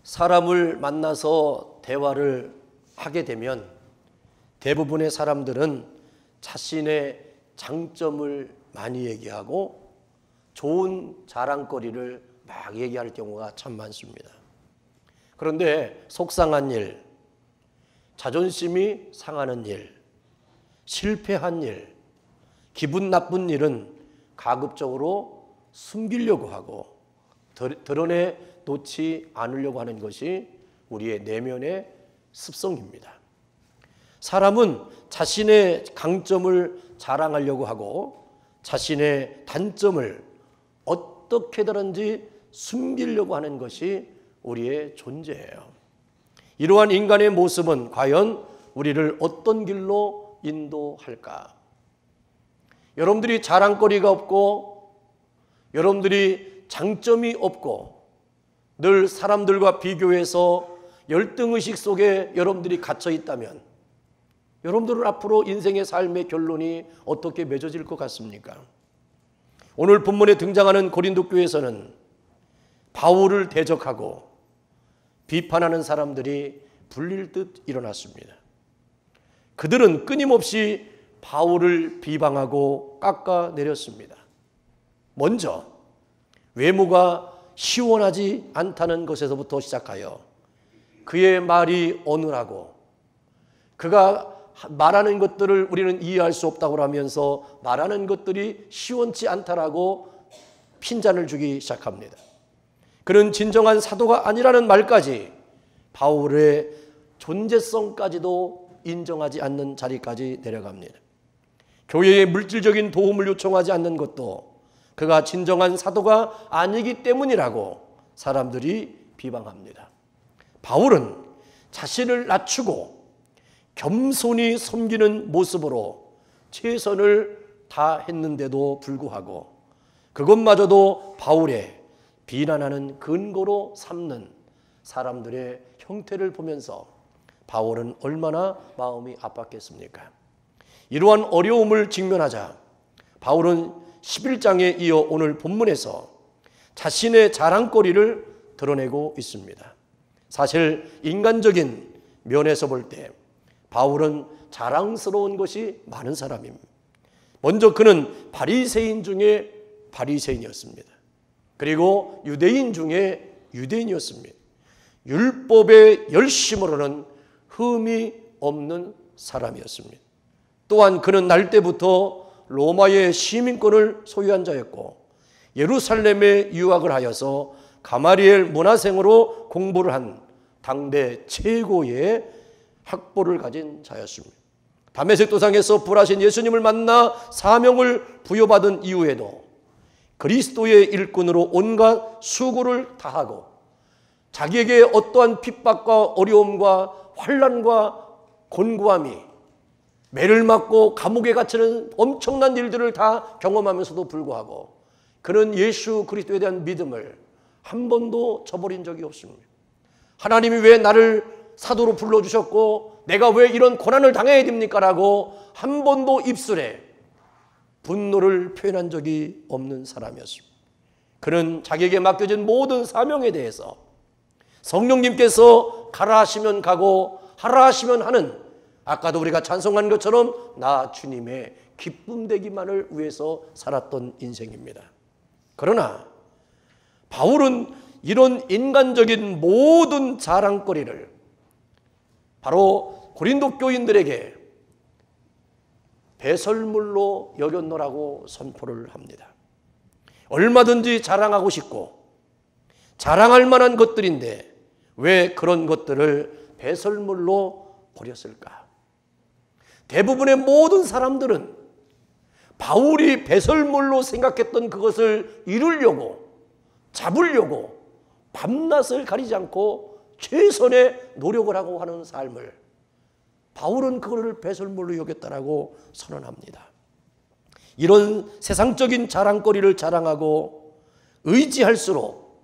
사람을 만나서 대화를 하게 되면 대부분의 사람들은 자신의 장점을 많이 얘기하고 좋은 자랑거리를 막 얘기할 경우가 참 많습니다. 그런데 속상한 일, 자존심이 상하는 일, 실패한 일, 기분 나쁜 일은 가급적으로 숨기려고 하고 드러내 놓지 않으려고 하는 것이 우리의 내면의 습성입니다. 사람은 자신의 강점을 자랑하려고 하고 자신의 단점을 어떻게든지 숨기려고 하는 것이 우리의 존재예요. 이러한 인간의 모습은 과연 우리를 어떤 길로 인도할까? 여러분들이 자랑거리가 없고 여러분들이 장점이 없고 늘 사람들과 비교해서 열등의식 속에 여러분들이 갇혀 있다면 여러분들은 앞으로 인생의 삶의 결론이 어떻게 맺어질 것 같습니까? 오늘 본문에 등장하는 고린도 교회에서는 바울을 대적하고 비판하는 사람들이 불릴 듯 일어났습니다. 그들은 끊임없이 바울을 비방하고 깎아내렸습니다. 먼저 외모가 시원하지 않다는 것에서부터 시작하여 그의 말이 어눌하고 그가 말하는 것들을 우리는 이해할 수 없다고 하면서 말하는 것들이 시원치 않다라고 핀잔을 주기 시작합니다. 그는 진정한 사도가 아니라는 말까지 바울의 존재성까지도 인정하지 않는 자리까지 내려갑니다. 교회에 물질적인 도움을 요청하지 않는 것도 그가 진정한 사도가 아니기 때문이라고 사람들이 비방합니다. 바울은 자신을 낮추고 겸손히 섬기는 모습으로 최선을 다했는데도 불구하고 그것마저도 바울의 비난하는 근거로 삼는 사람들의 형태를 보면서 바울은 얼마나 마음이 아팠겠습니까? 이러한 어려움을 직면하자 바울은 11장에 이어 오늘 본문에서 자신의 자랑거리를 드러내고 있습니다. 사실 인간적인 면에서 볼 때 바울은 자랑스러운 것이 많은 사람입니다. 먼저 그는 바리새인 중에 바리새인이었습니다. 그리고 유대인 중에 유대인이었습니다. 율법의 열심으로는 흠이 없는 사람이었습니다. 또한 그는 날 때부터 로마의 시민권을 소유한 자였고 예루살렘에 유학을 하여서 가마리엘 문화생으로 공부를 한 당대 최고의 학벌을 가진 자였습니다. 다메섹 도상에서 부활하신 예수님을 만나 사명을 부여받은 이후에도 그리스도의 일꾼으로 온갖 수고를 다하고 자기에게 어떠한 핍박과 어려움과 환난과 곤고함이 매를 맞고 감옥에 갇히는 엄청난 일들을 다 경험하면서도 불구하고 그는 예수 그리스도에 대한 믿음을 한 번도 저버린 적이 없습니다. 하나님이 왜 나를 사도로 불러주셨고 내가 왜 이런 고난을 당해야 됩니까? 라고 한 번도 입술에 분노를 표현한 적이 없는 사람이었습니다. 그는 자기에게 맡겨진 모든 사명에 대해서 성령님께서 가라 하시면 가고 하라 하시면 하는, 아까도 우리가 찬송한 것처럼 나 주님의 기쁨 되기만을 위해서 살았던 인생입니다. 그러나 바울은 이런 인간적인 모든 자랑거리를 바로 고린도 교인들에게 배설물로 여겼노라고 선포를 합니다. 얼마든지 자랑하고 싶고 자랑할 만한 것들인데 왜 그런 것들을 배설물로 버렸을까? 대부분의 모든 사람들은 바울이 배설물로 생각했던 그것을 이루려고 잡으려고 밤낮을 가리지 않고 최선의 노력을 하고 하는 삶을 바울은 그거를 배설물로 여겼다라고 선언합니다. 이런 세상적인 자랑거리를 자랑하고 의지할수록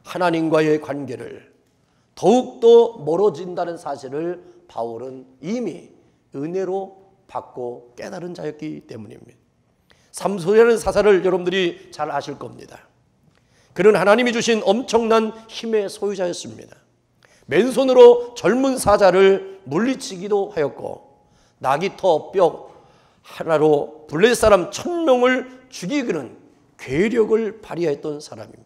하나님과의 관계를 더욱더 멀어진다는 사실을 바울은 이미 은혜로 받고 깨달은 자였기 때문입니다. 삼손이라는 사사를 여러분들이 잘 아실 겁니다. 그는 하나님이 주신 엄청난 힘의 소유자였습니다. 맨손으로 젊은 사자를 물리치기도 하였고 나귀터 뼈 하나로 블레셋 사람 1000명을 죽이기는 괴력을 발휘했던 사람입니다.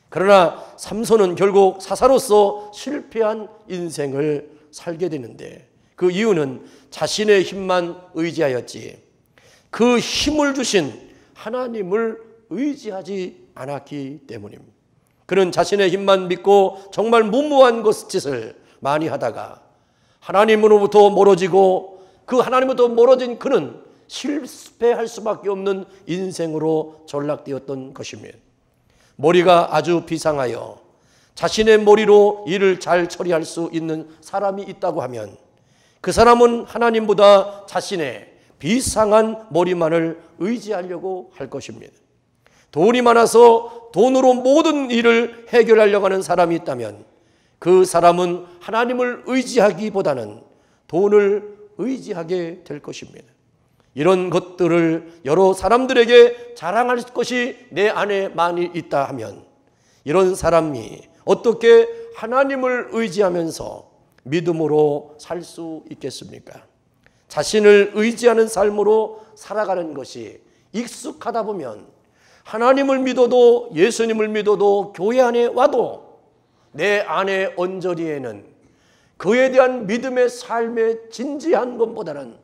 그러나 삼손은 결국 사사로서 실패한 인생을 살게 되는데 그 이유는 자신의 힘만 의지하였지 그 힘을 주신 하나님을 의지하지 않았기 때문입니다. 그는 자신의 힘만 믿고 정말 무모한 짓을 많이 하다가 하나님으로부터 멀어지고 그 하나님으로부터 멀어진 그는 실패할 수밖에 없는 인생으로 전락되었던 것입니다. 머리가 아주 비상하여 자신의 머리로 일을 잘 처리할 수 있는 사람이 있다고 하면 그 사람은 하나님보다 자신의 비상한 머리만을 의지하려고 할 것입니다. 돈이 많아서 돈으로 모든 일을 해결하려고 하는 사람이 있다면 그 사람은 하나님을 의지하기보다는 돈을 의지하게 될 것입니다. 이런 것들을 여러 사람들에게 자랑할 것이 내 안에 많이 있다 하면 이런 사람이 어떻게 하나님을 의지하면서 믿음으로 살 수 있겠습니까? 자신을 의지하는 삶으로 살아가는 것이 익숙하다 보면 하나님을 믿어도 예수님을 믿어도 교회 안에 와도 내 안의 언저리에는 그에 대한 믿음의 삶의 진지한 것보다는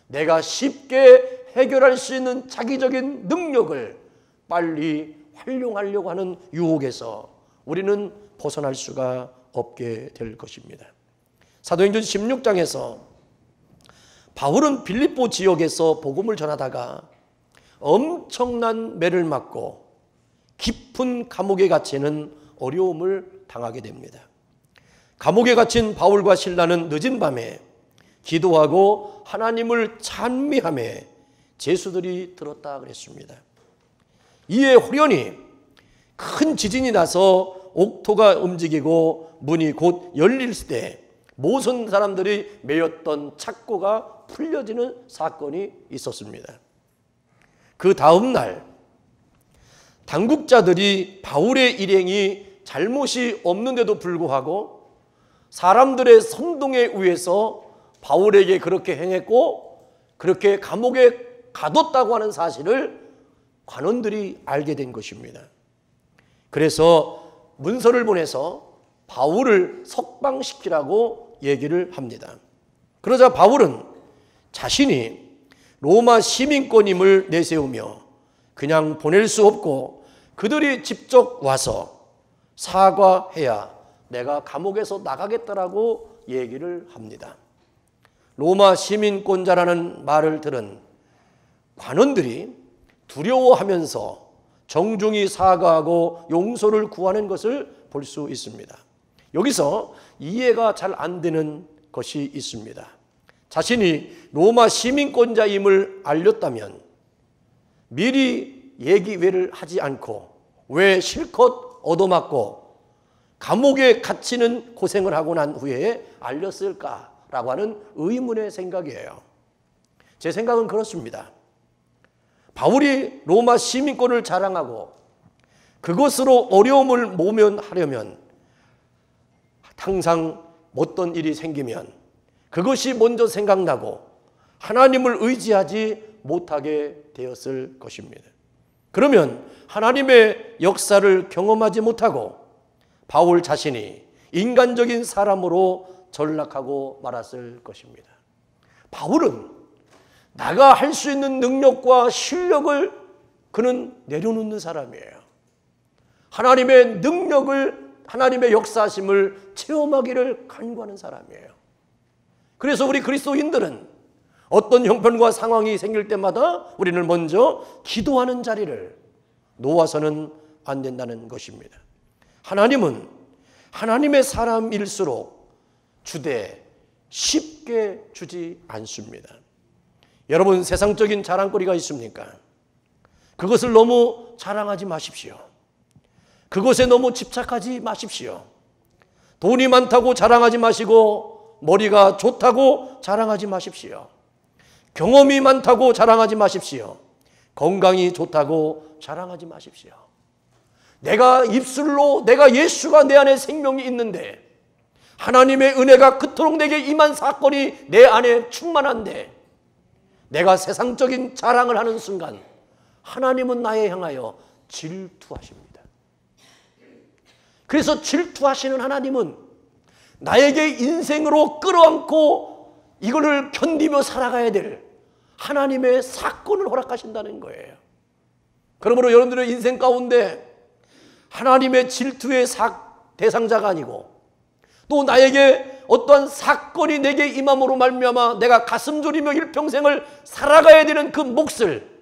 내가 쉽게 해결할 수 있는 자기적인 능력을 빨리 활용하려고 하는 유혹에서 우리는 벗어날 수가 없게 될 것입니다. 사도행전 16장에서 바울은 빌립보 지역에서 복음을 전하다가 엄청난 매를 맞고 깊은 감옥에 갇히는 어려움을 당하게 됩니다. 감옥에 갇힌 바울과 실라는 늦은 밤에 기도하고 하나님을 찬미하며 제수들이 들었다 그랬습니다. 이에 호련히 큰 지진이 나서 옥토가 움직이고 문이 곧 열릴 때 모든 사람들이 매였던 착고가 풀려지는 사건이 있었습니다. 그 다음 날 당국자들이 바울의 일행이 잘못이 없는데도 불구하고 사람들의 선동에 의해서 바울에게 그렇게 행했고 그렇게 감옥에 가뒀다고 하는 사실을 관원들이 알게 된 것입니다. 그래서 문서를 보내서 바울을 석방시키라고 얘기를 합니다. 그러자 바울은 자신이 로마 시민권임을 내세우며 그냥 보낼 수 없고 그들이 직접 와서 사과해야 내가 감옥에서 나가겠다라고 얘기를 합니다. 로마 시민권자라는 말을 들은 관원들이 두려워하면서 정중히 사과하고 용서를 구하는 것을 볼 수 있습니다. 여기서 이해가 잘 안 되는 것이 있습니다. 자신이 로마 시민권자임을 알렸다면 미리 얘기를 하지 않고 왜 실컷 얻어맞고 감옥에 갇히는 고생을 하고 난 후에 알렸을까라고 하는 의문의 생각이에요. 제 생각은 그렇습니다. 바울이 로마 시민권을 자랑하고 그것으로 어려움을 모면하려면 항상 어떤 일이 생기면 그것이 먼저 생각나고 하나님을 의지하지 못하게 되었을 것입니다. 그러면 하나님의 역사를 경험하지 못하고 바울 자신이 인간적인 사람으로 전락하고 말았을 것입니다. 바울은 나가 할 수 있는 능력과 실력을 그는 내려놓는 사람이에요. 하나님의 능력을, 하나님의 역사하심을 체험하기를 간구하는 사람이에요. 그래서 우리 그리스도인들은 어떤 형편과 상황이 생길 때마다 우리는 먼저 기도하는 자리를 놓아서는 안 된다는 것입니다. 하나님은 하나님의 사람일수록 주되 쉽게 주지 않습니다. 여러분, 세상적인 자랑거리가 있습니까? 그것을 너무 자랑하지 마십시오. 그것에 너무 집착하지 마십시오. 돈이 많다고 자랑하지 마시고 머리가 좋다고 자랑하지 마십시오. 경험이 많다고 자랑하지 마십시오. 건강이 좋다고 자랑하지 마십시오. 내가 입술로 내가 예수가 내 안에 생명이 있는데 하나님의 은혜가 그토록 내게 임한 사건이 내 안에 충만한데 내가 세상적인 자랑을 하는 순간 하나님은 나에 향하여 질투하십니다. 그래서 질투하시는 하나님은 나에게 인생으로 끌어안고 이거를 견디며 살아가야 될 하나님의 사건을 허락하신다는 거예요. 그러므로 여러분들의 인생 가운데 하나님의 질투의 대상자가 아니고 또 나에게 어떠한 사건이 내게 임함으로 말미암아 내가 가슴 졸이며 일평생을 살아가야 되는 그 몫을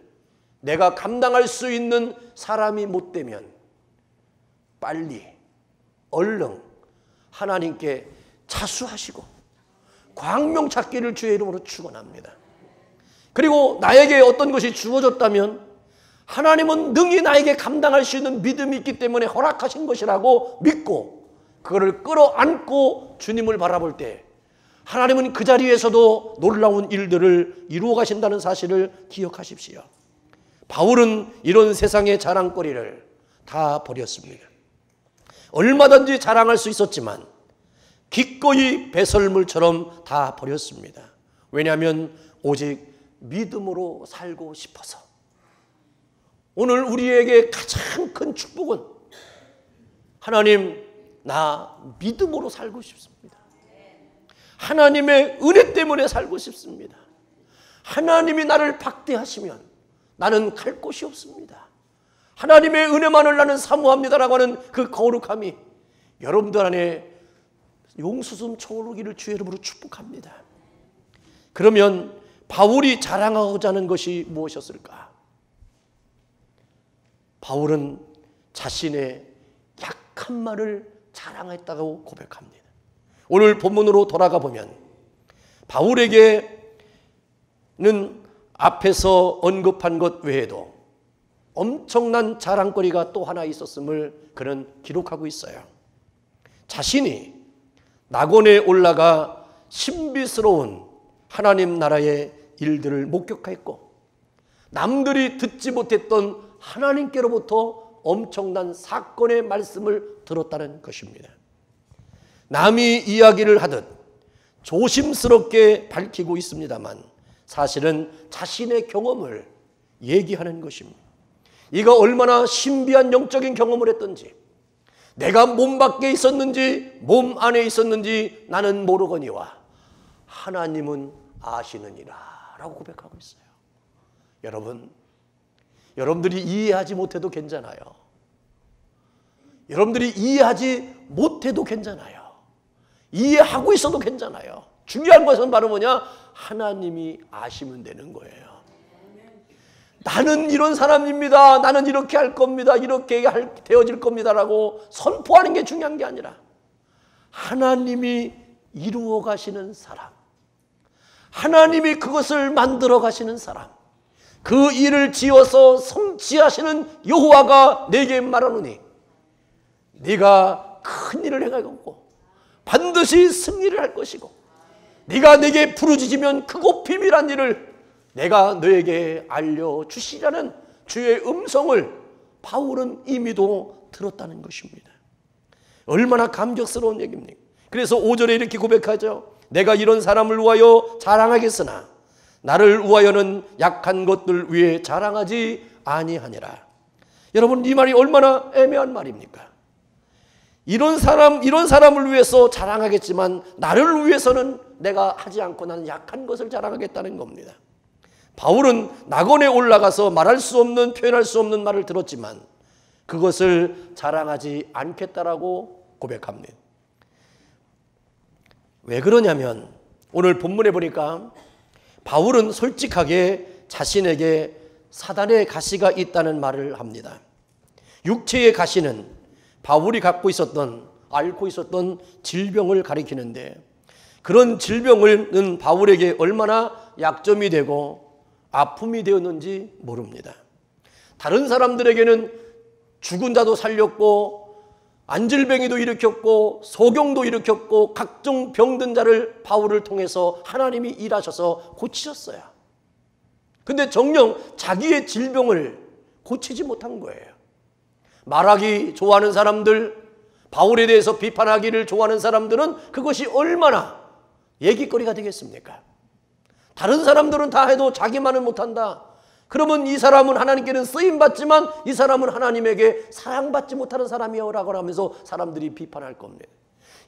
내가 감당할 수 있는 사람이 못 되면 빨리 얼른 하나님께 자수하시고 광명 찾기를 주의 이름으로 축원합니다. 그리고 나에게 어떤 것이 주어졌다면 하나님은 능히 나에게 감당할 수 있는 믿음이 있기 때문에 허락하신 것이라고 믿고 그거를 끌어안고 주님을 바라볼 때 하나님은 그 자리에서도 놀라운 일들을 이루어 가신다는 사실을 기억하십시오. 바울은 이런 세상의 자랑거리를 다 버렸습니다. 얼마든지 자랑할 수 있었지만 기꺼이 배설물처럼 다 버렸습니다. 왜냐하면 오직 믿음으로 살고 싶어서. 오늘 우리에게 가장 큰 축복은 하나님, 나 믿음으로 살고 싶습니다. 하나님의 은혜 때문에 살고 싶습니다. 하나님이 나를 박대하시면 나는 갈 곳이 없습니다. 하나님의 은혜만을 나는 사모합니다라고 하는 그 거룩함이 여러분들 안에 용수순 차오르기를 주의 이름으로 축복합니다. 그러면 바울이 자랑하고자 하는 것이 무엇이었을까? 바울은 자신의 약한 말을 자랑했다고 고백합니다. 오늘 본문으로 돌아가 보면 바울에게는 앞에서 언급한 것 외에도 엄청난 자랑거리가 또 하나 있었음을 그는 기록하고 있어요. 자신이 낙원에 올라가 신비스러운 하나님 나라의 일들을 목격했고 남들이 듣지 못했던 하나님께로부터 엄청난 사건의 말씀을 들었다는 것입니다. 남이 이야기를 하듯 조심스럽게 밝히고 있습니다만 사실은 자신의 경험을 얘기하는 것입니다. 이가 얼마나 신비한 영적인 경험을 했던지 내가 몸 밖에 있었는지 몸 안에 있었는지 나는 모르거니와 하나님은 아시느니라 라고 고백하고 있어요. 여러분들이 이해하지 못해도 괜찮아요. 여러분들이 이해하지 못해도 괜찮아요. 이해하고 있어도 괜찮아요. 중요한 것은 바로 뭐냐? 하나님이 아시면 되는 거예요. 나는 이런 사람입니다. 나는 이렇게 할 겁니다. 이렇게 되어질 겁니다라고 선포하는 게 중요한 게 아니라 하나님이 이루어 가시는 사람, 하나님이 그것을 만들어 가시는 사람, 그 일을 지어서 성취하시는 여호와가 내게 말하노니 네가 큰 일을 행하겠고 반드시 승리를 할 것이고 네가 내게 부르짖으면 크고 비밀한 일을 내가 너에게 알려주시라는 주의 음성을 바울은 이미도 들었다는 것입니다. 얼마나 감격스러운 얘기입니까? 그래서 5절에 이렇게 고백하죠. 내가 이런 사람을 위하여 자랑하겠으나 나를 위하여는 약한 것들 위에 자랑하지 아니하니라. 여러분, 이 말이 얼마나 애매한 말입니까? 이런 사람을 위해서 자랑하겠지만 나를 위해서는 내가 하지 않고 나는 약한 것을 자랑하겠다는 겁니다. 바울은 낙원에 올라가서 말할 수 없는, 표현할 수 없는 말을 들었지만 그것을 자랑하지 않겠다라고 고백합니다. 왜 그러냐면 오늘 본문에 보니까 바울은 솔직하게 자신에게 사단의 가시가 있다는 말을 합니다. 육체의 가시는 바울이 앓고 있었던 질병을 가리키는데 그런 질병은 바울에게 얼마나 약점이 되고 아픔이 되었는지 모릅니다. 다른 사람들에게는 죽은 자도 살렸고 안질병이도 일으켰고 소경도 일으켰고 각종 병든 자를 바울을 통해서 하나님이 일하셔서 고치셨어요. 근데 정녕 자기의 질병을 고치지 못한 거예요. 말하기 좋아하는 사람들, 바울에 대해서 비판하기를 좋아하는 사람들은 그것이 얼마나 얘기거리가 되겠습니까? 다른 사람들은 다 해도 자기만은 못한다. 그러면 이 사람은 하나님께는 쓰임받지만 이 사람은 하나님에게 사랑받지 못하는 사람이요라고 하면서 사람들이 비판할 겁니다.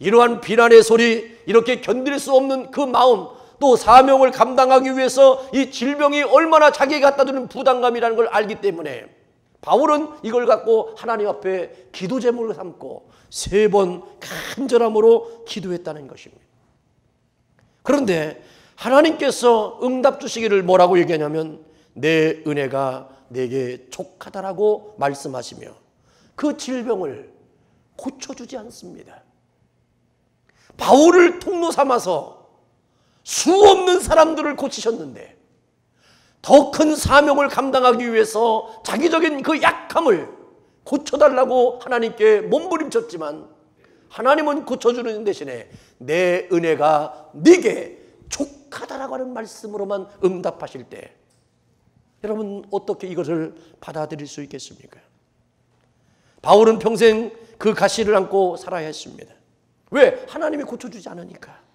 이러한 비난의 소리, 이렇게 견딜 수 없는 그 마음, 또 사명을 감당하기 위해서 이 질병이 얼마나 자기에게 갖다 주는 부담감이라는 걸 알기 때문에 바울은 이걸 갖고 하나님 앞에 기도 제목을 삼고 3번 간절함으로 기도했다는 것입니다. 그런데 하나님께서 응답 주시기를 뭐라고 얘기하냐면 내 은혜가 내게 족하다라고 말씀하시며 그 질병을 고쳐주지 않습니다. 바울을 통로 삼아서 수 없는 사람들을 고치셨는데 더 큰 사명을 감당하기 위해서 자기적인 그 약함을 고쳐달라고 하나님께 몸부림쳤지만 하나님은 고쳐주는 대신에 내 은혜가 네게 족하다라고 하는 말씀으로만 응답하실 때 여러분 어떻게 이것을 받아들일 수 있겠습니까? 바울은 평생 그 가시를 안고 살아야 했습니다. 왜? 하나님이 고쳐주지 않으니까.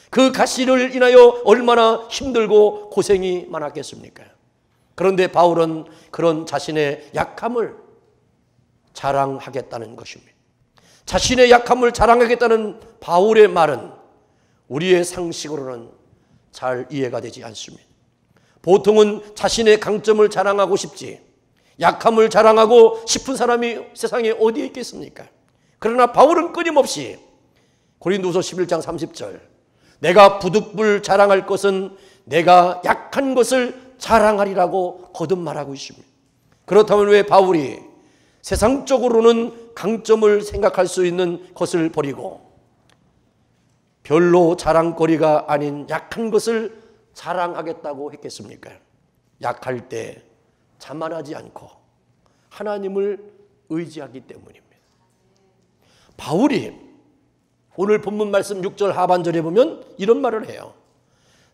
그 가시를 인하여 얼마나 힘들고 고생이 많았겠습니까? 그런데 바울은 그런 자신의 약함을 자랑하겠다는 것입니다. 자신의 약함을 자랑하겠다는 바울의 말은 우리의 상식으로는 잘 이해가 되지 않습니다. 보통은 자신의 강점을 자랑하고 싶지 약함을 자랑하고 싶은 사람이 세상에 어디에 있겠습니까? 그러나 바울은 끊임없이 고린도서 11장 30절 내가 부득불 자랑할 것은 내가 약한 것을 자랑하리라고 거듭 말하고 있습니다. 그렇다면 왜 바울이 세상적으로는 강점을 생각할 수 있는 것을 버리고 별로 자랑거리가 아닌 약한 것을 자랑하겠다고 했겠습니까? 약할 때 자만하지 않고 하나님을 의지하기 때문입니다. 바울이 오늘 본문 말씀 6절 하반절에 보면 이런 말을 해요.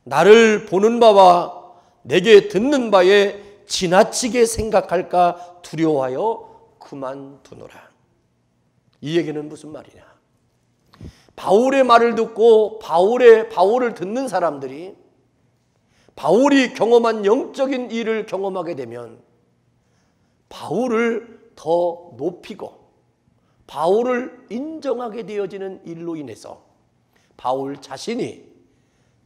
나를 보는 바와 내게 듣는 바에 지나치게 생각할까 두려워하여 그만두노라. 이 얘기는 무슨 말이냐? 바울의 말을 듣고 바울을 듣는 사람들이 바울이 경험한 영적인 일을 경험하게 되면 바울을 더 높이고 바울을 인정하게 되어지는 일로 인해서 바울 자신이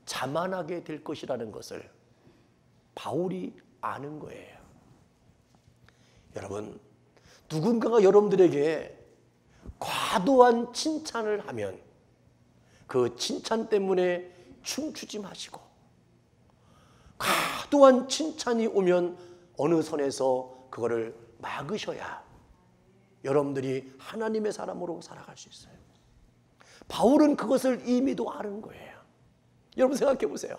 자만하게 될 것이라는 것을 바울이 아는 거예요. 여러분, 누군가가 여러분들에게 과도한 칭찬을 하면 그 칭찬 때문에 춤추지 마시고 과도한 칭찬이 오면 어느 선에서 그거를 막으셔야 여러분들이 하나님의 사람으로 살아갈 수 있어요. 바울은 그것을 이미도 아는 거예요. 여러분 생각해 보세요.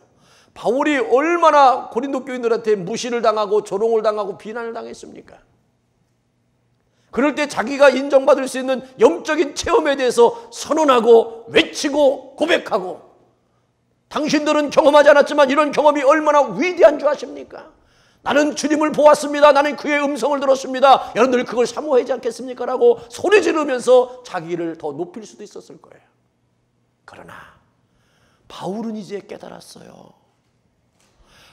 바울이 얼마나 고린도 교인들한테 무시를 당하고 조롱을 당하고 비난을 당했습니까? 그럴 때 자기가 인정받을 수 있는 영적인 체험에 대해서 선언하고 외치고 고백하고 당신들은 경험하지 않았지만 이런 경험이 얼마나 위대한 줄 아십니까? 나는 주님을 보았습니다. 나는 그의 음성을 들었습니다. 여러분들 그걸 사모하지 않겠습니까? 라고 소리 지르면서 자기를 더 높일 수도 있었을 거예요. 그러나 바울은 이제 깨달았어요.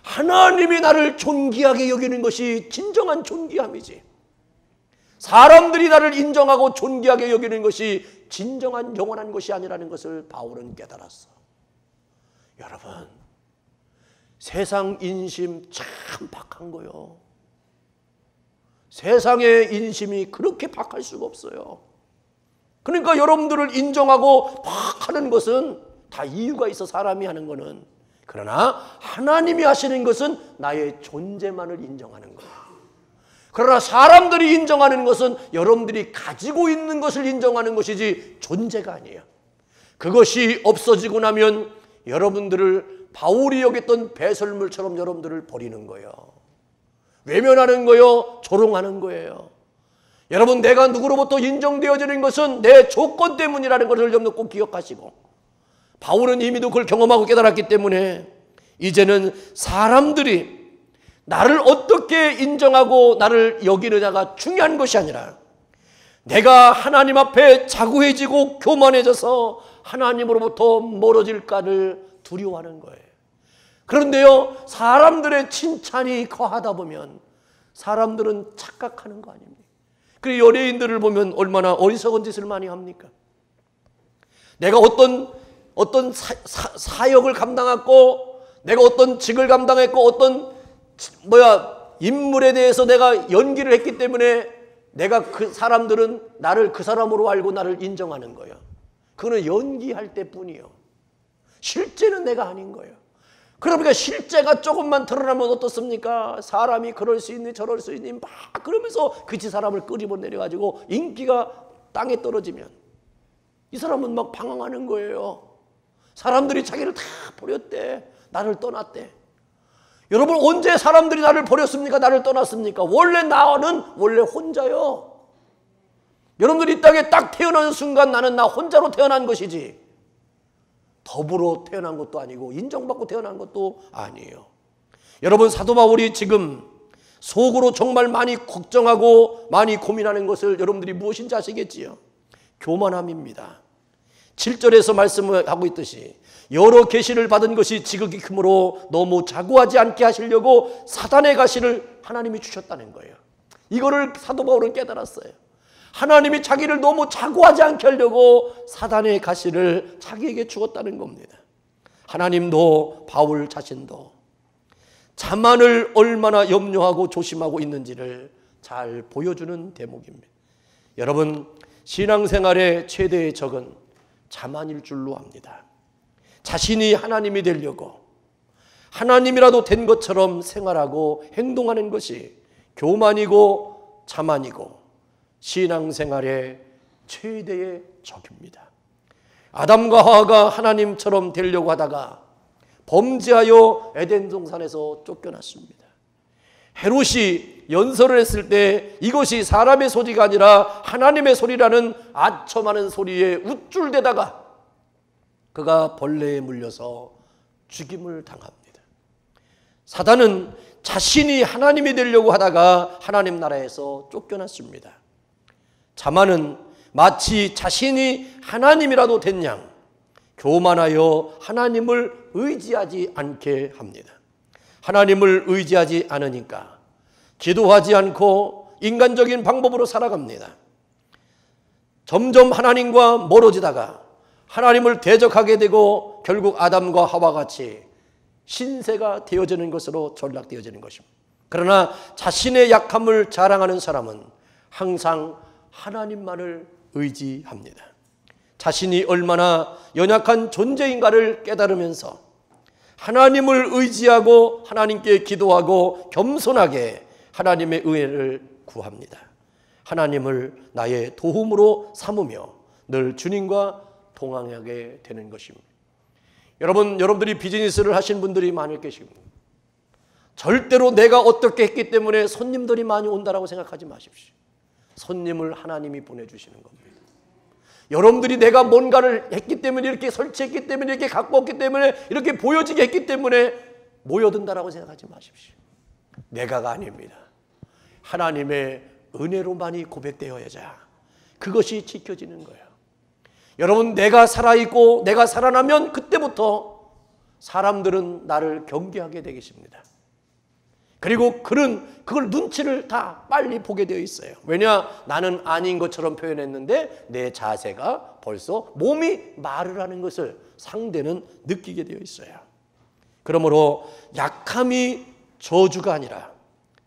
하나님이 나를 존귀하게 여기는 것이 진정한 존귀함이지. 사람들이 나를 인정하고 존귀하게 여기는 것이 진정한 영원한 것이 아니라는 것을 바울은 깨달았어. 여러분, 세상 인심 참 박한 거요. 세상의 인심이 그렇게 박할 수가 없어요. 그러니까 여러분들을 인정하고 막 하는 것은 다 이유가 있어 사람이 하는 거는. 그러나 하나님이 하시는 것은 나의 존재만을 인정하는 거예요. 그러나 사람들이 인정하는 것은 여러분들이 가지고 있는 것을 인정하는 것이지 존재가 아니에요. 그것이 없어지고 나면 여러분들을 바울이 여겼던 배설물처럼 여러분들을 버리는 거예요. 외면하는 거예요. 조롱하는 거예요. 여러분, 내가 누구로부터 인정되어지는 것은 내 조건 때문이라는 것을 여러분 꼭 기억하시고, 바울은 이미도 그걸 경험하고 깨달았기 때문에 이제는 사람들이 나를 어떻게 인정하고 나를 여기느냐가 중요한 것이 아니라 내가 하나님 앞에 자고해지고 교만해져서 하나님으로부터 멀어질까를 두려워하는 거예요. 그런데요, 사람들의 칭찬이 거하다 보면 사람들은 착각하는 거 아닙니까? 그리고 연예인들을 보면 얼마나 어리석은 짓을 많이 합니까? 내가 어떤 사역을 감당했고, 내가 어떤 직을 감당했고, 어떤 인물에 대해서 내가 연기를 했기 때문에 내가 그 사람들은 나를 그 사람으로 알고 나를 인정하는 거예요. 그거는 연기할 때뿐이요. 실제는 내가 아닌 거예요. 그러니까 실제가 조금만 드러나면 어떻습니까? 사람이 그럴 수 있니 저럴 수 있니 막 그러면서 그치 사람을 끄집어내려가지고 인기가 땅에 떨어지면 이 사람은 막 방황하는 거예요. 사람들이 자기를 다 버렸대. 나를 떠났대. 여러분, 언제 사람들이 나를 버렸습니까? 나를 떠났습니까? 나는 원래 혼자요. 여러분들이 이 땅에 딱 태어나는 순간 나는 나 혼자로 태어난 것이지 더불어 태어난 것도 아니고 인정받고 태어난 것도 아니에요. 여러분, 사도 바울이 지금 속으로 정말 많이 걱정하고 많이 고민하는 것을 여러분들이 무엇인지 아시겠지요? 교만함입니다. 7절에서 말씀을 하고 있듯이 여러 계시를 받은 것이 지극히 크므로 너무 자고하지 않게 하시려고 사단의 가시를 하나님이 주셨다는 거예요. 이거를 사도 바울은 깨달았어요. 하나님이 자기를 너무 자고하지 않게 하려고 사단의 가시를 자기에게 주었다는 겁니다. 하나님도 바울 자신도 자만을 얼마나 염려하고 조심하고 있는지를 잘 보여주는 대목입니다. 여러분, 신앙생활의 최대의 적은 자만일 줄로 압니다. 자신이 하나님이 되려고 하나님이라도 된 것처럼 생활하고 행동하는 것이 교만이고 자만이고 신앙생활의 최대의 적입니다. 아담과 하와가 하나님처럼 되려고 하다가 범죄하여 에덴 동산에서 쫓겨났습니다. 헤롯이 연설을 했을 때 이것이 사람의 소리가 아니라 하나님의 소리라는 아첨하는 소리에 우쭐대다가 그가 벌레에 물려서 죽임을 당합니다. 사단은 자신이 하나님이 되려고 하다가 하나님 나라에서 쫓겨났습니다. 자만은 마치 자신이 하나님이라도 된 양 교만하여 하나님을 의지하지 않게 합니다. 하나님을 의지하지 않으니까 기도하지 않고 인간적인 방법으로 살아갑니다. 점점 하나님과 멀어지다가 하나님을 대적하게 되고 결국 아담과 하와 같이 신세가 되어지는 것으로 전락되어지는 것입니다. 그러나 자신의 약함을 자랑하는 사람은 항상 하나님만을 의지합니다. 자신이 얼마나 연약한 존재인가를 깨달으면서 하나님을 의지하고 하나님께 기도하고 겸손하게 하나님의 은혜를 구합니다. 하나님을 나의 도움으로 삼으며 늘 주님과 동행하게 되는 것입니다. 여러분들이 비즈니스를 하신 분들이 많이 계십니다. 절대로 내가 어떻게 했기 때문에 손님들이 많이 온다라고 생각하지 마십시오. 손님을 하나님이 보내주시는 겁니다. 여러분들이 내가 뭔가를 했기 때문에 이렇게 설치했기 때문에 이렇게 갖고 왔기 때문에 이렇게 보여지게 했기 때문에 모여든다라고 생각하지 마십시오. 내가가 아닙니다. 하나님의 은혜로만이 고백되어야자 그것이 지켜지는 거예요. 여러분, 내가 살아있고 내가 살아나면 그때부터 사람들은 나를 경계하게 되겠습니다. 그리고 그걸 눈치를 다 빨리 보게 되어 있어요. 왜냐? 나는 아닌 것처럼 표현했는데 내 자세가 벌써 몸이 말을 하는 것을 상대는 느끼게 되어 있어요. 그러므로 약함이 저주가 아니라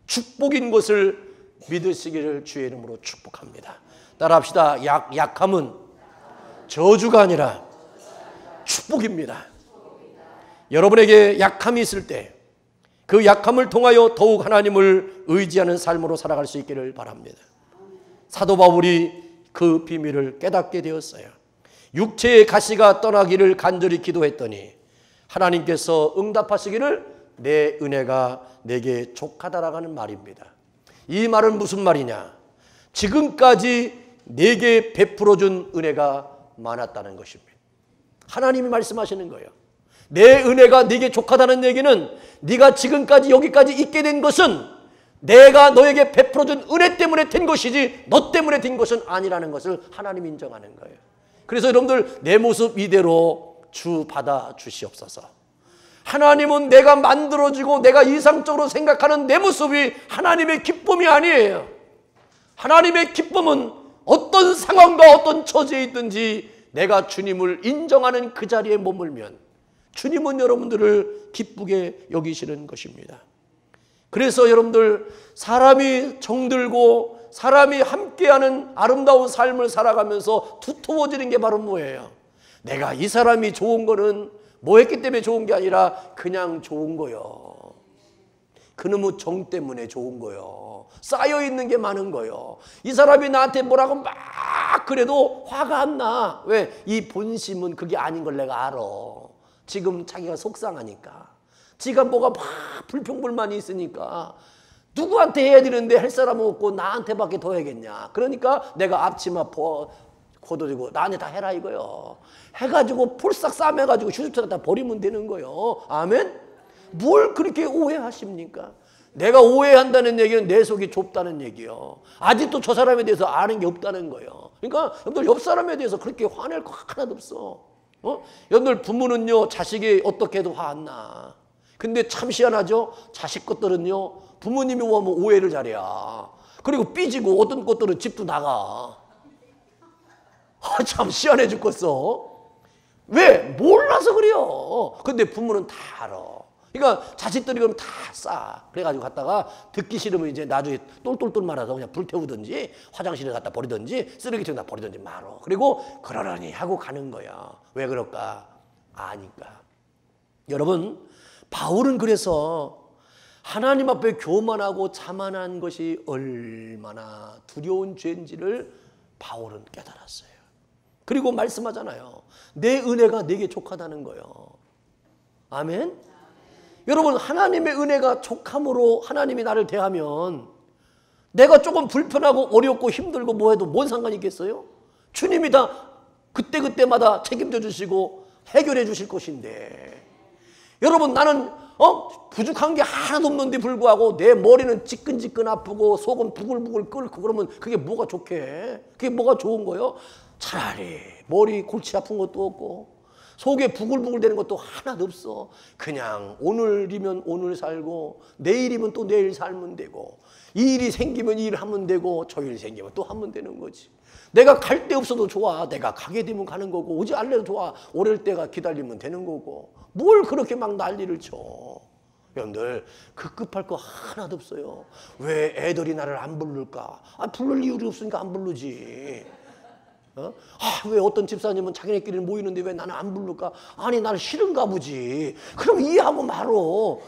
축복인 것을 믿으시기를 주의 이름으로 축복합니다. 따라합시다. 약함은 저주가 아니라 축복입니다. 여러분에게 약함이 있을 때 그 약함을 통하여 더욱 하나님을 의지하는 삶으로 살아갈 수 있기를 바랍니다. 사도 바울이 그 비밀을 깨닫게 되었어요. 육체의 가시가 떠나기를 간절히 기도했더니 하나님께서 응답하시기를 내 은혜가 내게 족하다라고 하는 말입니다. 이 말은 무슨 말이냐? 지금까지 내게 베풀어준 은혜가 많았다는 것입니다. 하나님이 말씀하시는 거예요. 내 은혜가 네게 족하다는 얘기는 네가 지금까지 여기까지 있게 된 것은 내가 너에게 베풀어준 은혜 때문에 된 것이지 너 때문에 된 것은 아니라는 것을 하나님이 인정하는 거예요. 그래서 여러분들 내 모습 이대로 주 받아 주시옵소서. 하나님은 내가 만들어지고 내가 이상적으로 생각하는 내 모습이 하나님의 기쁨이 아니에요. 하나님의 기쁨은 어떤 상황과 어떤 처지에 있든지 내가 주님을 인정하는 그 자리에 머물면 주님은 여러분들을 기쁘게 여기시는 것입니다. 그래서 여러분들 사람이 정들고 사람이 함께하는 아름다운 삶을 살아가면서 두터워지는 게 바로 뭐예요? 내가 이 사람이 좋은 거는 뭐 했기 때문에 좋은 게 아니라 그냥 좋은 거요. 그놈의 정 때문에 좋은 거요. 쌓여있는 게 많은 거요. 이 사람이 나한테 뭐라고 막 그래도 화가 안 나. 왜? 이 본심은 그게 아닌 걸 내가 알아. 지금 자기가 속상하니까. 지가 뭐가 막 불평불만이 있으니까 누구한테 해야 되는데 할 사람은 없고 나한테밖에 더 해야겠냐. 그러니까 내가 앞치마 걷어주고 나한테 다 해라 이거요. 해가지고 폴싹 싸매가지고 휴지통에 다 버리면 되는 거요. 아멘? 뭘 그렇게 오해하십니까? 내가 오해한다는 얘기는 내 속이 좁다는 얘기요. 아직도 저 사람에 대해서 아는 게 없다는 거예요. 그러니까 여러분들 옆 사람에 대해서 그렇게 화낼 거 하나도 없어. 여러분들 부모는요 자식이 어떻게 해도 화 안 나. 근데 참 희한하죠. 자식 것들은요 부모님이 오면 오해를 잘해야. 그리고 삐지고 어떤 것들은 집도 나가. 참 희한해 죽겠어. 왜? 몰라서 그래요. 근데 부모는 다 알아. 그러니까 자식들이 그럼 다 싸. 그래가지고 갔다가 듣기 싫으면 이제 나중에 똘똘똘 말아서 그냥 불태우든지 화장실에 갖다 버리든지 쓰레기통에 다 버리든지 말어. 그리고 그러려니 하고 가는 거야. 왜 그럴까? 아니까. 여러분 바울은 그래서 하나님 앞에 교만하고 자만한 것이 얼마나 두려운 죄인지를 바울은 깨달았어요. 그리고 말씀하잖아요. 내 은혜가 내게 족하다는 거예요. 아멘? 여러분 하나님의 은혜가 족함으로 하나님이 나를 대하면 내가 조금 불편하고 어렵고 힘들고 뭐해도 뭔 상관이 있겠어요? 주님이 다 그때그때마다 책임져 주시고 해결해 주실 것인데 여러분 나는 부족한 게 하나도 없는데 불구하고 내 머리는 지끈지끈 아프고 속은 부글부글 끓고 그러면 그게 뭐가 좋게? 그게 뭐가 좋은 거예요? 차라리 머리 골치 아픈 것도 없고 속에 부글부글 되는 것도 하나도 없어. 그냥 오늘이면 오늘 살고 내일이면 또 내일 살면 되고 이 일이 생기면 이 일 하면 되고 저 일 생기면 또 하면 되는 거지. 내가 갈 데 없어도 좋아. 내가 가게 되면 가는 거고 오지 않래도 좋아. 오를 때가 기다리면 되는 거고 뭘 그렇게 막 난리를 쳐. 여러분들 급급할 거 하나도 없어요. 왜 애들이 나를 안 부를까? 부를 이유가 없으니까 안 부르지. 왜 어떤 집사님은 자기네끼리 모이는데 왜 나는 안 부를까? 아니 나는 싫은가 보지. 그럼 이해하고 말어.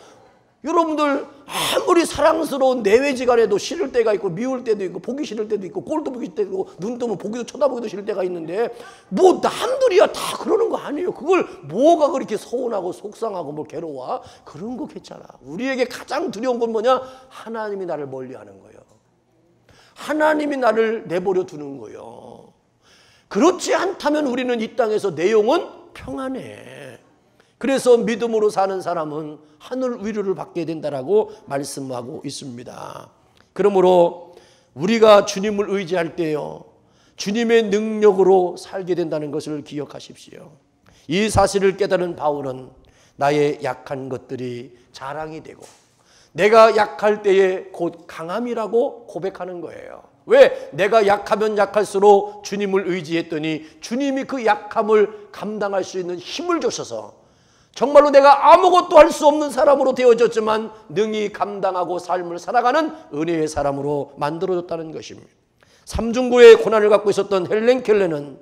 여러분들 아무리 사랑스러운 내외지간에도 싫을 때가 있고 미울 때도 있고 보기 싫을 때도 있고 꼴도 보기 싫을 때도 있고 눈 뜨면 보기도 쳐다보기도 싫을 때가 있는데 뭐 남들이야 다 그러는 거 아니에요. 그걸 뭐가 그렇게 서운하고 속상하고 뭐 괴로워? 그런 거 괜찮아. 우리에게 가장 두려운 건 뭐냐? 하나님이 나를 멀리하는 거예요. 하나님이 나를 내버려 두는 거예요. 그렇지 않다면 우리는 이 땅에서 내 영은 평안해. 그래서 믿음으로 사는 사람은 하늘 위로를 받게 된다라고 말씀하고 있습니다. 그러므로 우리가 주님을 의지할 때요 주님의 능력으로 살게 된다는 것을 기억하십시오. 이 사실을 깨달은 바울은 나의 약한 것들이 자랑이 되고 내가 약할 때에 곧 강함이라고 고백하는 거예요. 왜? 내가 약하면 약할수록 주님을 의지했더니 주님이 그 약함을 감당할 수 있는 힘을 주셔서 정말로 내가 아무것도 할 수 없는 사람으로 되어졌지만 능히 감당하고 삶을 살아가는 은혜의 사람으로 만들어졌다는 것입니다. 삼중고의 고난을 갖고 있었던 헬렌 켈러는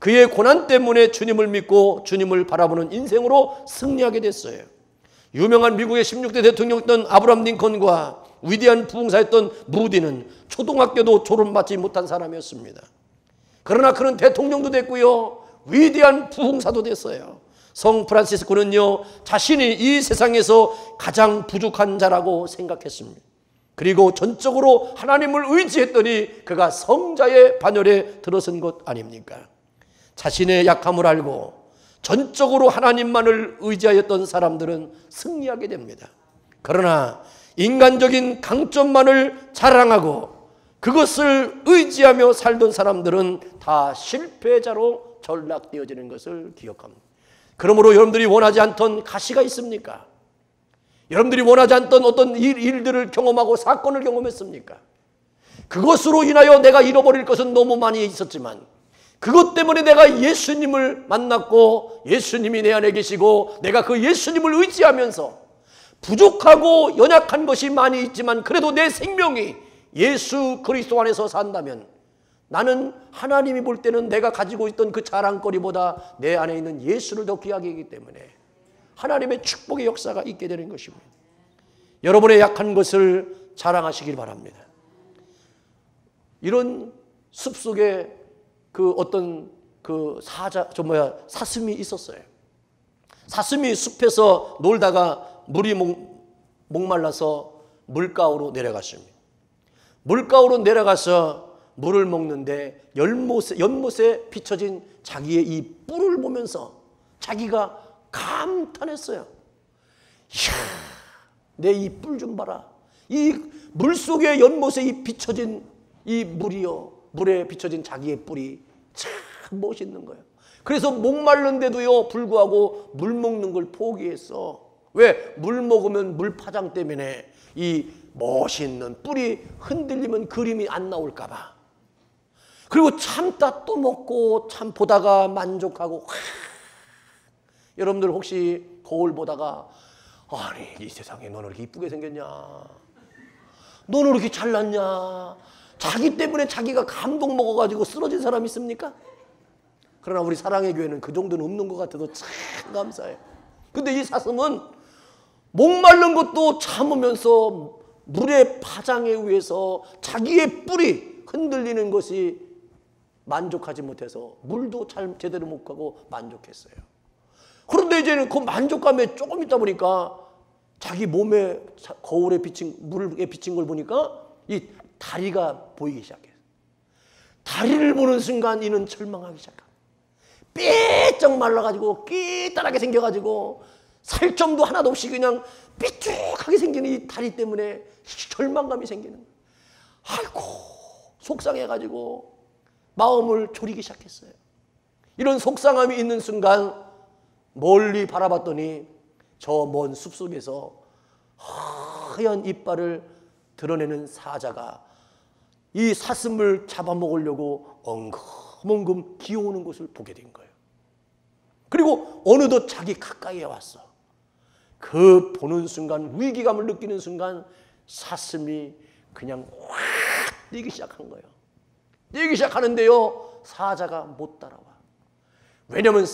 그의 고난 때문에 주님을 믿고 주님을 바라보는 인생으로 승리하게 됐어요. 유명한 미국의 16대 대통령이었던 아브라함 링컨과 위대한 부흥사였던 무디는 초등학교도 졸업받지 못한 사람이었습니다. 그러나 그는 대통령도 됐고요 위대한 부흥사도 됐어요. 성 프란시스코는요 자신이 이 세상에서 가장 부족한 자라고 생각했습니다. 그리고 전적으로 하나님을 의지했더니 그가 성자의 반열에 들어선 것 아닙니까? 자신의 약함을 알고 전적으로 하나님만을 의지하였던 사람들은 승리하게 됩니다. 그러나 인간적인 강점만을 자랑하고 그것을 의지하며 살던 사람들은 다 실패자로 전락되어지는 것을 기억합니다. 그러므로 여러분들이 원하지 않던 가시가 있습니까? 여러분들이 원하지 않던 어떤 일들을 경험하고 사건을 경험했습니까? 그것으로 인하여 내가 잃어버릴 것은 너무 많이 있었지만 그것 때문에 내가 예수님을 만났고 예수님이 내 안에 계시고 내가 그 예수님을 의지하면서 부족하고 연약한 것이 많이 있지만 그래도 내 생명이 예수 그리스도 안에서 산다면 나는 하나님이 볼 때는 내가 가지고 있던 그 자랑거리보다 내 안에 있는 예수를 더 귀하게 하기 때문에 하나님의 축복의 역사가 있게 되는 것입니다. 여러분의 약한 것을 자랑하시길 바랍니다. 이런 숲속에 그 어떤 그 사슴이 있었어요. 사슴이 숲에서 놀다가 물이 목말라서 물가으로 내려갔습니다. 물가으로 내려가서 물을 먹는데 연못에 비춰진 자기의 이 뿔을 보면서 자기가 감탄했어요. 이야, 내 이 뿔 좀 봐라. 이 물속에 연못에 이 비춰진 이 물에 비춰진 자기의 뿔이 참 멋있는 거예요. 그래서 목말른데도요 불구하고 물 먹는 걸 포기했어. 왜? 물 먹으면 물파장 때문에 이 멋있는 뿔이 흔들리면 그림이 안 나올까 봐. 그리고 참다 또 먹고 참 보다가 만족하고. 여러분들 혹시 거울 보다가 아니 이 세상에 너는 이렇게 이쁘게 생겼냐, 너는 이렇게 잘났냐, 자기 때문에 자기가 감동 먹어가지고 쓰러진 사람 있습니까? 그러나 우리 사랑의 교회는 그 정도는 없는 것 같아도 참 감사해요. 근데 이 사슴은 목마른 것도 참으면서 물의 파장에 의해서 자기의 뿔이 흔들리는 것이 만족하지 못해서 물도 잘 제대로 못 가고 만족했어요. 그런데 이제는 그 만족감에 조금 있다 보니까 자기 몸에 거울에 비친 물에 비친 걸 보니까 이 다리가 보이기 시작해요. 다리를 보는 순간 이는 절망하기 시작합니다. 삐쩍 말라가지고 끼따라게 생겨가지고 살점도 하나도 없이 그냥 삐쭉하게 생기는 이 다리 때문에 절망감이 생기는 거예요. 아이고 속상해가지고 마음을 졸이기 시작했어요. 이런 속상함이 있는 순간 멀리 바라봤더니 저 먼 숲속에서 하얀 이빨을 드러내는 사자가 이 사슴을 잡아먹으려고 엉금엉금 기어오는 것을 보게 된 거예요. 그리고 어느덧 자기 가까이에 왔어. 그 보는 순간 위기감을 느끼는 순간 사슴이 그냥 확 뛰기 시작한 거예요. 뛰기 시작하는데요 사자가 못 따라와. 왜냐하면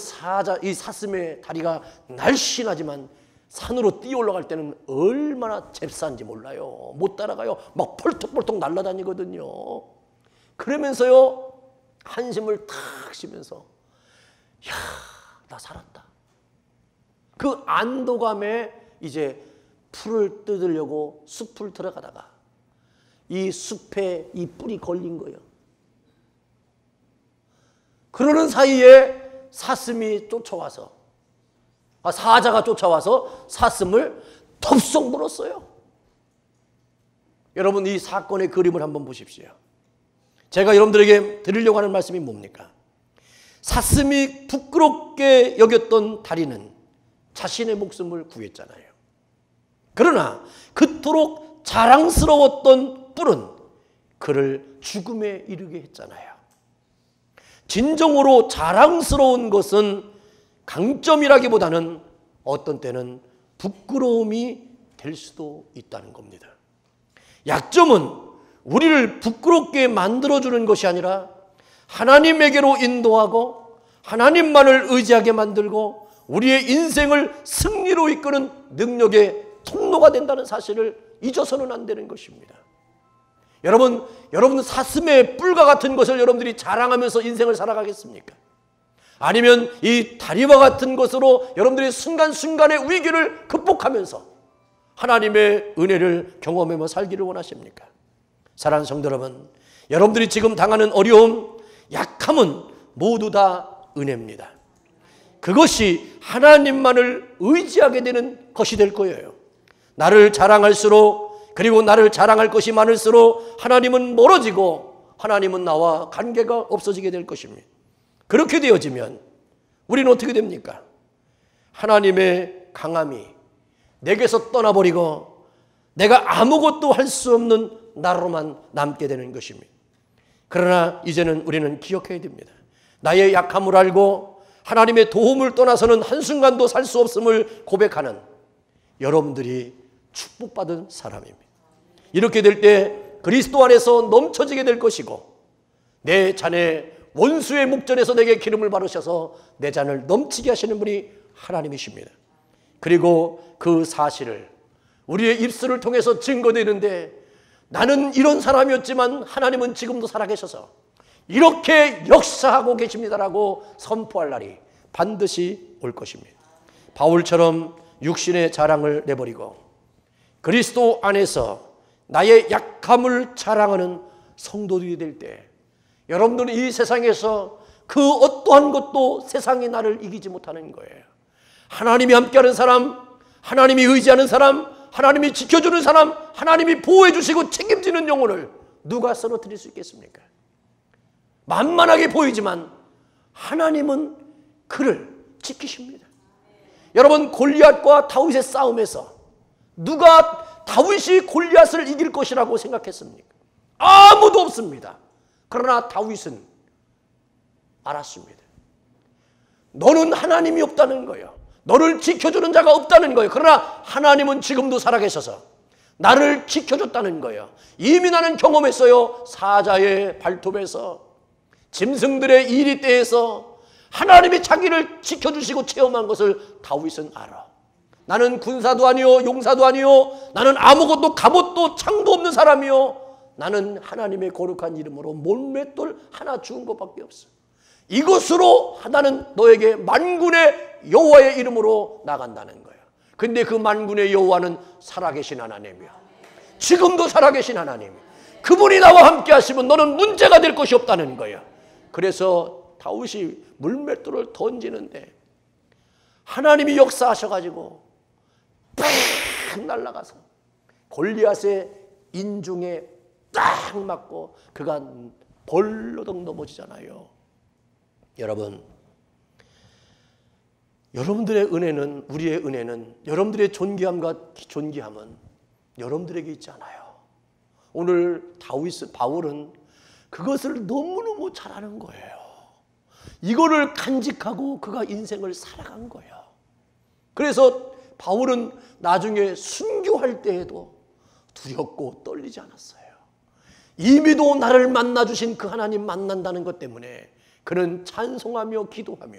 이 사슴의 다리가 날씬하지만 산으로 뛰어 올라갈 때는 얼마나 잽싼지 몰라요. 못 따라가요. 막 펄떡펄떡 날아다니거든요. 그러면서요 한심을 탁 쉬면서 야, 나 살았다. 그 안도감에 이제 풀을 뜯으려고 숲을 들어가다가 이 숲에 이 뿔이 걸린 거예요. 그러는 사이에 사슴이 쫓아와서 사자가 쫓아와서 사슴을 덥석 물었어요. 여러분 이 사건의 그림을 한번 보십시오. 제가 여러분들에게 드리려고 하는 말씀이 뭡니까? 사슴이 부끄럽게 여겼던 다리는 자신의 목숨을 구했잖아요. 그러나 그토록 자랑스러웠던 뿔은 그를 죽음에 이르게 했잖아요. 진정으로 자랑스러운 것은 강점이라기보다는 어떤 때는 부끄러움이 될 수도 있다는 겁니다. 약점은 우리를 부끄럽게 만들어주는 것이 아니라 하나님에게로 인도하고 하나님만을 의지하게 만들고 우리의 인생을 승리로 이끄는 능력의 통로가 된다는 사실을 잊어서는 안 되는 것입니다. 여러분 사슴의 뿔과 같은 것을 여러분들이 자랑하면서 인생을 살아가겠습니까? 아니면 이 다리와 같은 것으로 여러분들이 순간순간의 위기를 극복하면서 하나님의 은혜를 경험하며 살기를 원하십니까? 사랑하는 성도 여러분, 여러분들이 지금 당하는 어려움, 약함은 모두 다 은혜입니다. 그것이 하나님만을 의지하게 되는 것이 될 거예요. 나를 자랑할수록 그리고 나를 자랑할 것이 많을수록 하나님은 멀어지고 하나님은 나와 관계가 없어지게 될 것입니다. 그렇게 되어지면 우리는 어떻게 됩니까? 하나님의 강함이 내게서 떠나버리고 내가 아무것도 할 수 없는 나로만 남게 되는 것입니다. 그러나 이제는 우리는 기억해야 됩니다. 나의 약함을 알고 하나님의 도움을 떠나서는 한순간도 살 수 없음을 고백하는 여러분들이 축복받은 사람입니다. 이렇게 될 때 그리스도 안에서 넘쳐지게 될 것이고 내 잔에 원수의 목전에서 내게 기름을 바르셔서 내 잔을 넘치게 하시는 분이 하나님이십니다. 그리고 그 사실을 우리의 입술을 통해서 증거되는데 나는 이런 사람이었지만 하나님은 지금도 살아계셔서 이렇게 역사하고 계십니다라고 선포할 날이 반드시 올 것입니다. 바울처럼 육신의 자랑을 내버리고 그리스도 안에서 나의 약함을 자랑하는 성도들이 될 때 여러분들은 이 세상에서 그 어떠한 것도 세상이 나를 이기지 못하는 거예요. 하나님이 함께하는 사람, 하나님이 의지하는 사람, 하나님이 지켜주는 사람, 하나님이 보호해 주시고 책임지는 영혼을 누가 쓰러뜨릴 수 있겠습니까? 만만하게 보이지만 하나님은 그를 지키십니다. 여러분, 골리앗과 다윗의 싸움에서 누가 다윗이 골리앗을 이길 것이라고 생각했습니까? 아무도 없습니다. 그러나 다윗은 알았습니다. 너는 하나님이 없다는 거예요. 너를 지켜주는 자가 없다는 거예요. 그러나 하나님은 지금도 살아계셔서 나를 지켜줬다는 거예요. 이미 나는 경험했어요. 사자의 발톱에서, 짐승들의 이리떼에서 하나님이 자기를 지켜주시고 체험한 것을 다윗은 알아. 나는 군사도 아니요 용사도 아니요 나는 아무것도 갑옷도 창도 없는 사람이요 나는 하나님의 거룩한 이름으로 몰맷돌 하나 주운 것밖에 없어. 이것으로 나는 너에게 만군의 여호와의 이름으로 나간다는 거예요. 근데 그 만군의 여호와는 살아계신 하나님이야. 지금도 살아계신 하나님. 그분이 나와 함께 하시면 너는 문제가 될 것이 없다는 거예요. 그래서 다윗이 물맷돌을 던지는데 하나님이 역사하셔가지고 팍 날아가서 골리앗의 인중에 딱 맞고 그가 벌러덩 넘어지잖아요. 여러분, 여러분들의 은혜는, 우리의 은혜는, 여러분들의 존귀함과 존귀함은 여러분들에게 있지 않아요. 오늘 바울은 그것을 너무너무 잘 아는 거예요. 이거를 간직하고 그가 인생을 살아간 거예요. 그래서 바울은 나중에 순교할 때에도 두렵고 떨리지 않았어요. 이미도 나를 만나주신 그 하나님 만난다는 것 때문에 그는 찬송하며 기도하며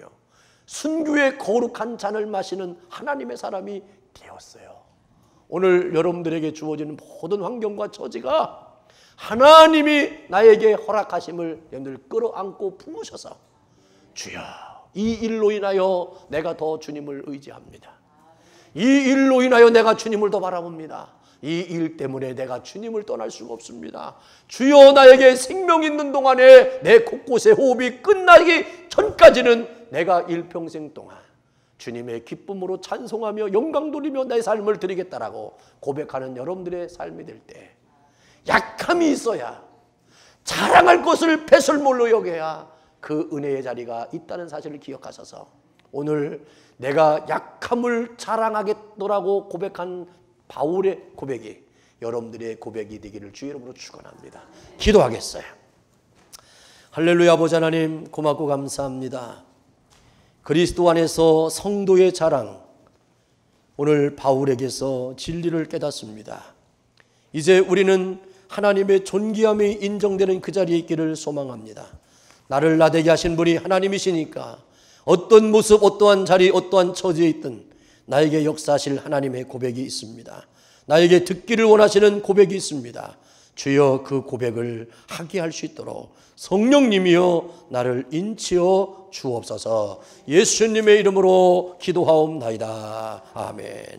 순교의 거룩한 잔을 마시는 하나님의 사람이 되었어요. 오늘 여러분들에게 주어지는 모든 환경과 처지가 하나님이 나에게 허락하심을 늘 끌어안고 품으셔서 주여, 이 일로 인하여 내가 더 주님을 의지합니다. 이 일로 인하여 내가 주님을 더 바라봅니다. 이 일 때문에 내가 주님을 떠날 수가 없습니다. 주여, 나에게 생명 있는 동안에 내 곳곳에 호흡이 끝나기 전까지는 내가 일평생 동안 주님의 기쁨으로 찬송하며 영광 돌리며 내 삶을 드리겠다라고 고백하는 여러분들의 삶이 될 때 약함이 있어야, 자랑할 것을 배설물로 여겨야 그 은혜의 자리가 있다는 사실을 기억하셔서 오늘 내가 약함을 자랑하겠노라고 고백한 바울의 고백이 여러분들의 고백이 되기를 주의 이름으로 축원합니다. 기도하겠어요. 할렐루야. 아버지 하나님, 고맙고 감사합니다. 그리스도 안에서 성도의 자랑, 오늘 바울에게서 진리를 깨닫습니다. 이제 우리는 하나님의 존귀함이 인정되는 그 자리에 있기를 소망합니다. 나를 나되게 하신 분이 하나님이시니까 어떤 모습, 어떠한 자리, 어떠한 처지에 있든 나에게 역사하실 하나님의 고백이 있습니다. 나에게 듣기를 원하시는 고백이 있습니다. 주여, 그 고백을 하게 할 수 있도록 성령님이여 나를 인치어 주옵소서. 예수님의 이름으로 기도하옵나이다. 아멘.